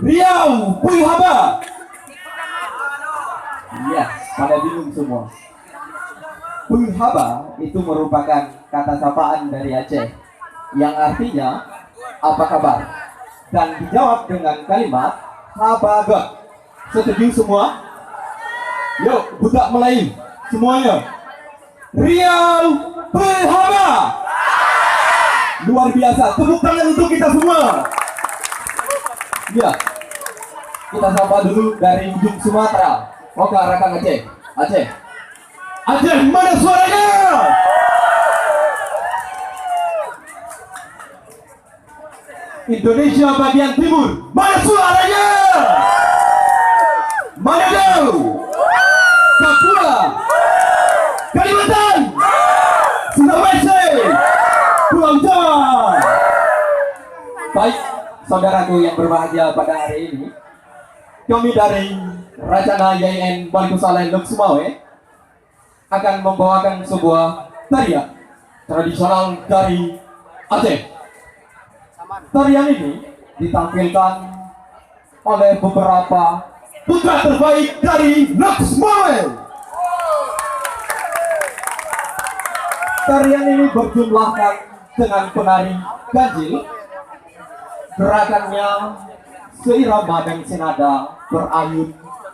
Riau Puihaba. Iya, pada bingung semua. Puihaba itu merupakan kata sapaan dari Aceh yang artinya apa kabar, dan dijawab dengan kalimat Habagot. Setuju semua? Yuk, budak Melayu semuanya. Riau Puihaba. Luar biasa, tepuk tangan untuk kita semua. Ya, kita sapa dulu dari ujung Sumatera. Oke, rekan Aceh. Aceh, mana suaranya? Indonesia bagian timur, mana suaranya? Manado, Papua, Kalimantan, Sulawesi, Pulau Jawa. Baik, saudaraku yang berbahagia pada hari ini, kami dari Racana YN Balikusalen Lok Sumawe akan membawakan sebuah tarian tradisional dari Aceh. Tarian ini ditampilkan oleh beberapa putra terbaik dari Lok Sumawe. Tarian ini berjumlahkan dengan penari ganjil. Gerakannya seirama dan senada, berayun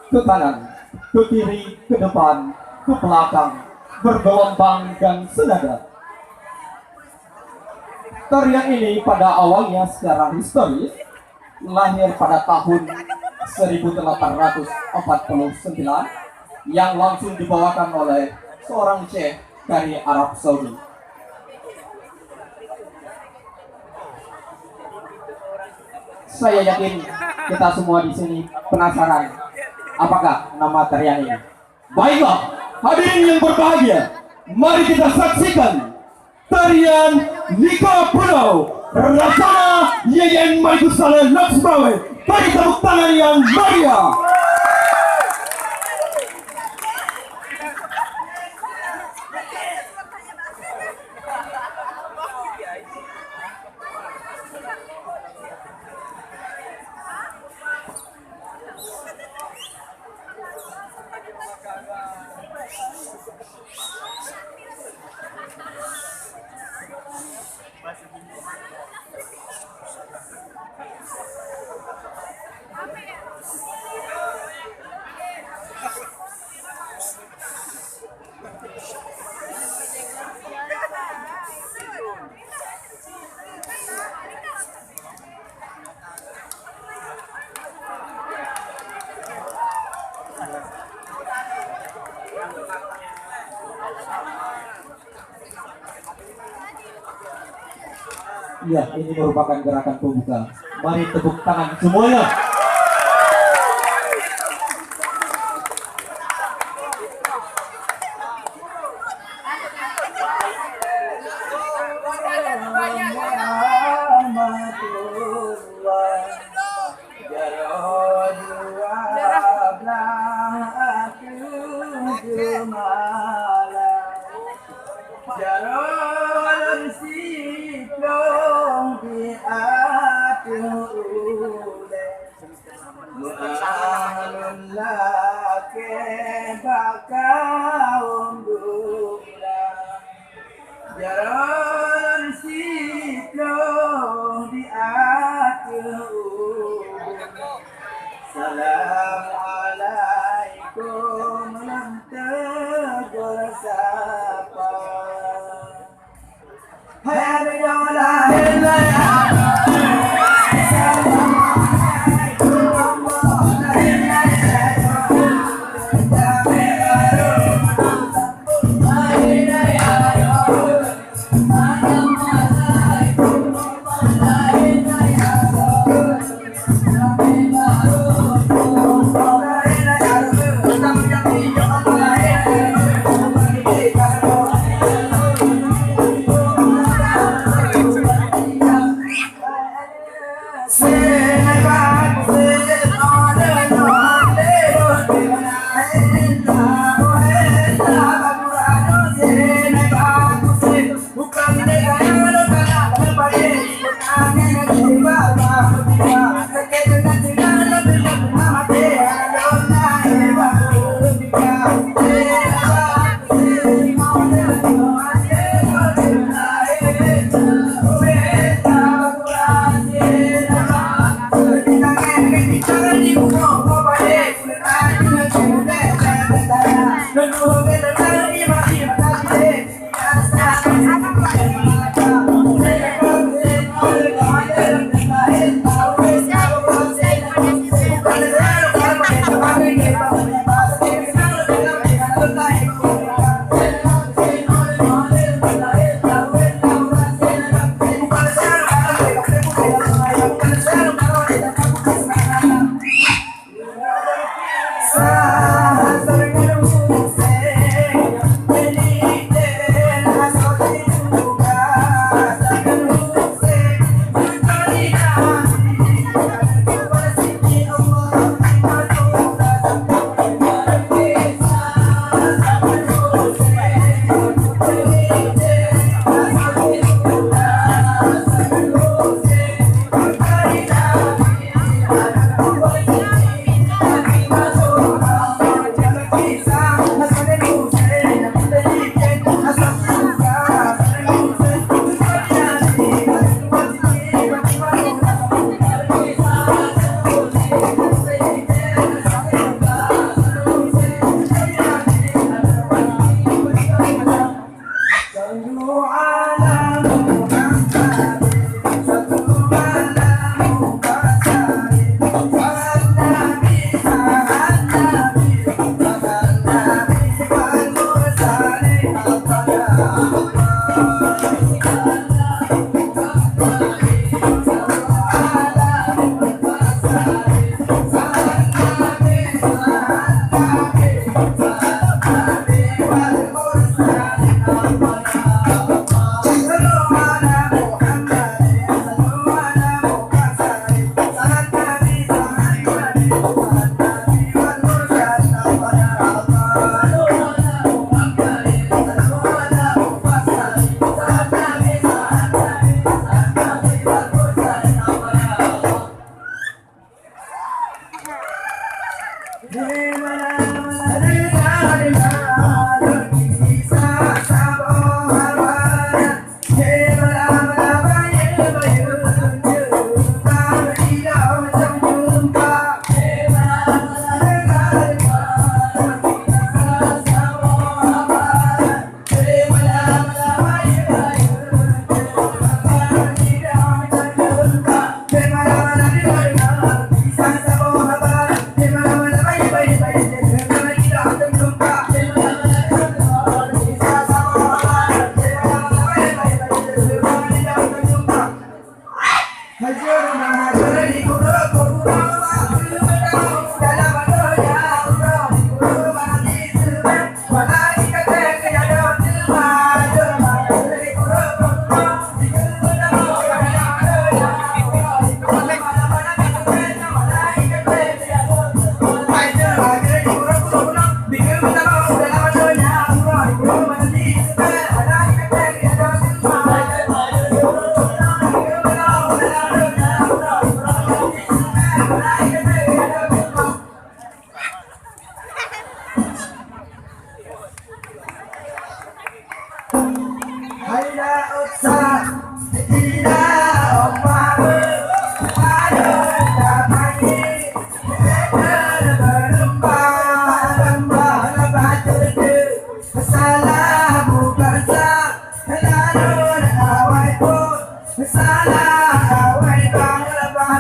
ke kanan, ke kiri, ke depan, ke belakang, bergelombang dan senada. Tarian ini pada awalnya secara historis lahir pada tahun 1849 yang langsung dibawakan oleh seorang syekh dari Arab Saudi. Saya yakin kita semua di sini penasaran apakah nama tarian ini. Baiklah, hadirin yang berbahagia, mari kita saksikan tarian Nika Pulau Racana YN Balikusalen Lok Sumawe. Beri tepuk tangan yang meriah. Ya, ini merupakan gerakan pembuka. Mari tepuk tangan semuanya. Assalamualaikum warahmatullahi wabarakatuh.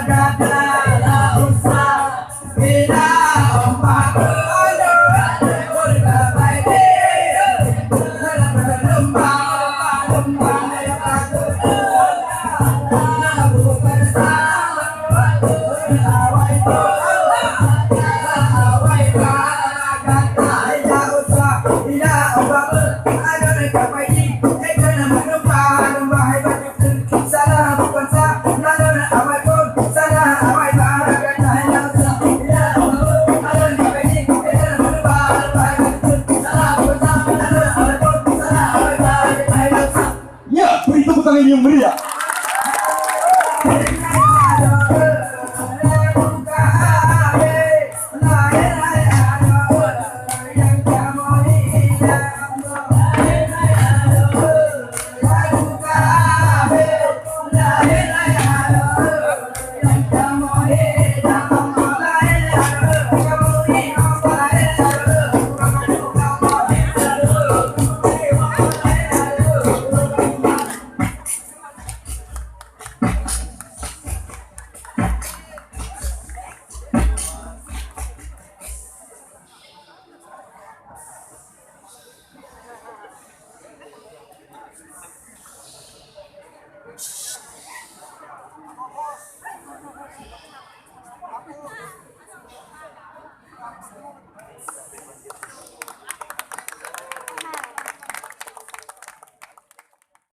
Bersama